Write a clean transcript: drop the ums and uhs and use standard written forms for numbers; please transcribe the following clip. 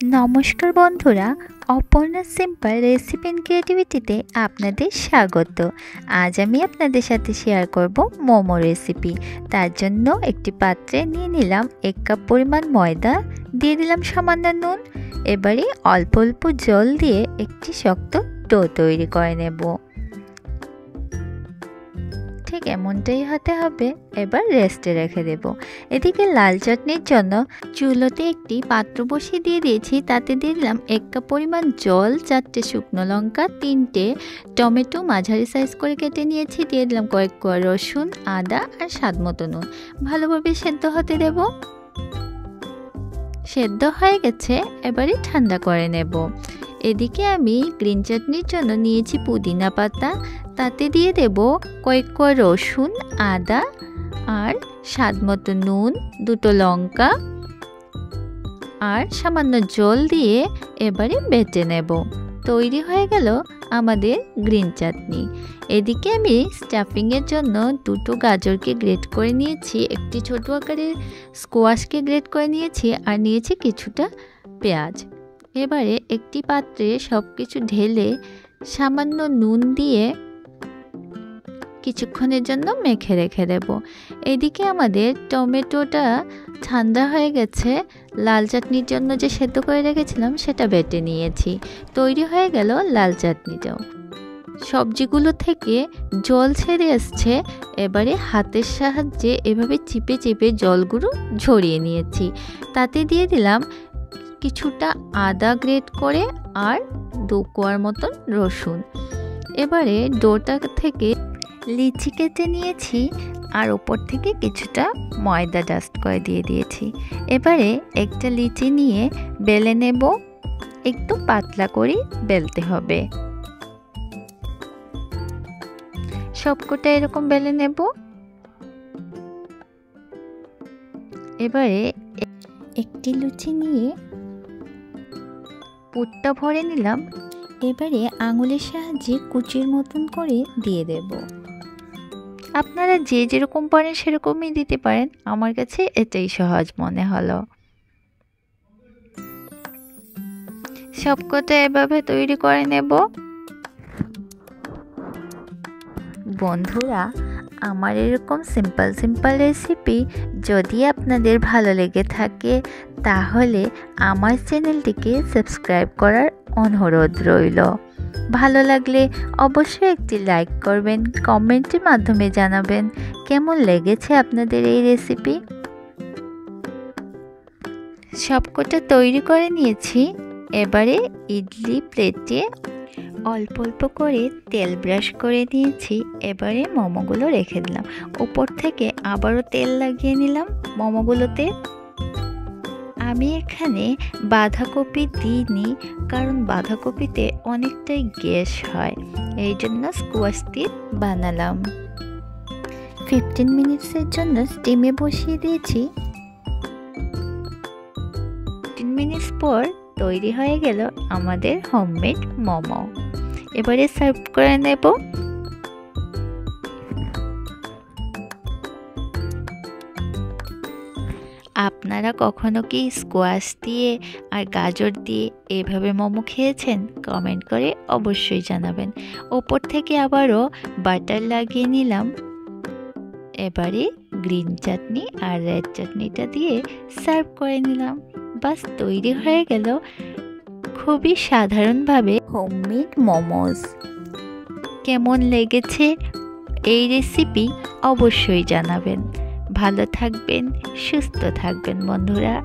নমস্কার বন্ধুরা, Aparna simple recipe and ক্রিয়েটিভিটিতে আপনাদের স্বাগত। আজ আমি আপনাদের সাথে শেয়ার করব মোমো রেসিপি। তার জন্য একটি পাত্রে নিয়ে নিলাম 1 কাপ পরিমাণ ময়দা, দিয়ে দিলাম সামান্য নুন। এবারে অল্প অল্প জল দিয়ে একটি শক্ত ডো তৈরি করে নেব। ঠিক এমনটাই হতে হবে। এবার রেস্টে রেখে দেব। এদিকে লাল চাটনির জন্য চুলোতে একটি পাত্র বসিয়ে দিয়ে দিয়েছি। তাতে দিয়ে দিলাম 1 কাপ পরিমাণ জল, 4টে শুকনো লঙ্কা, 3টে টমেটো মাঝারি সাইজ করে কেটে নিয়েছি, দিয়ে দিলাম কয়েক কোয়া রসুন, আদা আর স্বাদ মতো নুন। ভালোভাবে সেদ্ধ হতে দেব। সেদ্ধ হয়ে গেছে, এবারে ঠান্ডা করে নেব। এদিকে আমি গ্রিন চাটনির জন্য নিয়েছি পুদিনা পাতা, তাতে দিয়ে দেব কয়েক কোয়া রসুন, আদা আর স্বাদ মতো নুন, 2টো লঙ্কা আর সামান্য জল দিয়ে এবারে বেটে নেব। তৈরি হয়ে গেল আমাদের গ্রিন চাটনি। এদিকে আমি স্টাফিংয়ের জন্য 2টো গাজরকে গ্রেট করে নিয়েছি, একটি ছোট আকারের স্কোয়াশকে গ্রেট করে নিয়েছি আর নিয়েছি কিছুটা পেঁয়াজ। এবারে একটি পাত্রে সব কিছু ঢেলে সামান্য নুন দিয়ে কিছুক্ষণের জন্য মেখে রেখে দেব। এদিকে আমাদের টমেটোটা ঠান্ডা হয়ে গেছে। লাল চাটনির জন্য যে সেদ্ধ করে রেখেছিলাম সেটা বেটে নিয়েছি। তৈরি হয়ে গেল লাল চাটনিটাও। সবজিগুলো থেকে জল ছেড়ে আসছে। এবারে হাতের সাহায্যে এভাবে চিপে চিপে জলগুলো ঝরিয়ে নিয়েছি। তাতে দিয়ে দিলাম কিছুটা আদা গ্রেট করে আর 2 কোয়ার মতন রসুন। এবারে ডোটা থেকে লিচি কেটে নিয়েছি আর ওপর থেকে কিছুটা ময়দা ডাস্ট করে দিয়ে দিয়েছি। এবারে একটা লিচি নিয়ে বেলে নেব। একটু পাতলা করে বেলতে হবে। সবকটা এরকম বেলে নেব। এবারে একটি লুচি নিয়ে পুরটা ভরে নিলাম। এবারে আঙুলের সাহায্যে কুচির মতন করে দিয়ে দেব। আপনারা যে যেরকম পারেন সেরকমই দিতে পারেন, আমার কাছে এটাই সহজ মনে হলো। সবকটা এভাবে তৈরি করে নেব। বন্ধুরা, আমার এরকম সিম্পল রেসিপি যদি আপনাদের ভালো লেগে থাকে তাহলে আমার চ্যানেলটিকে সাবস্ক্রাইব করার অনুরোধ রইল। ভালো লাগলে অবশ্যই একটি লাইক করবেন, কমেন্টের মাধ্যমে জানাবেন কেমন লেগেছে আপনাদের এই রেসিপি। সবকটা তৈরি করে নিয়েছি। এবারে ইডলি প্লেটে অল্প অল্প করে তেল ব্রাশ করে নিয়েছি। এবারে মোমোগুলো রেখে দিলাম। উপর থেকে আবারও তেল লাগিয়ে নিলাম মোমোগুলোতে। আমি এখানে বাঁধাকপি দিইনি, কারণ বাঁধাকপিতে অনেকটাই গ্যাস হয়, এই জন্য স্কোয়াশ দিয়ে বানালাম। 15 মিনিটসের জন্য স্টিমে বসিয়ে দিয়েছি। 15 মিনিটস পর তৈরি হয়ে গেল আমাদের হোমমেড মোমো। এবারে সার্ভ করে নেব। আপনারা কখনো কি স্কোয়াশ দিয়ে আর গাজর দিয়ে এভাবে মোমো খেয়েছেন? কমেন্ট করে অবশ্যই জানাবেন। ওপর থেকে আবারও বাটার লাগিয়ে নিলাম। এবারে গ্রিন চাটনি আর রেড চাটনিটা দিয়ে সার্ভ করে নিলাম। বাস, তৈরি হয়ে গেল খুবই সাধারণভাবে হোমমেড মোমোস। কেমন লেগেছে এই রেসিপি অবশ্যই জানাবেন। ভালো থাকবেন, সুস্থ থাকবেন বন্ধুরা।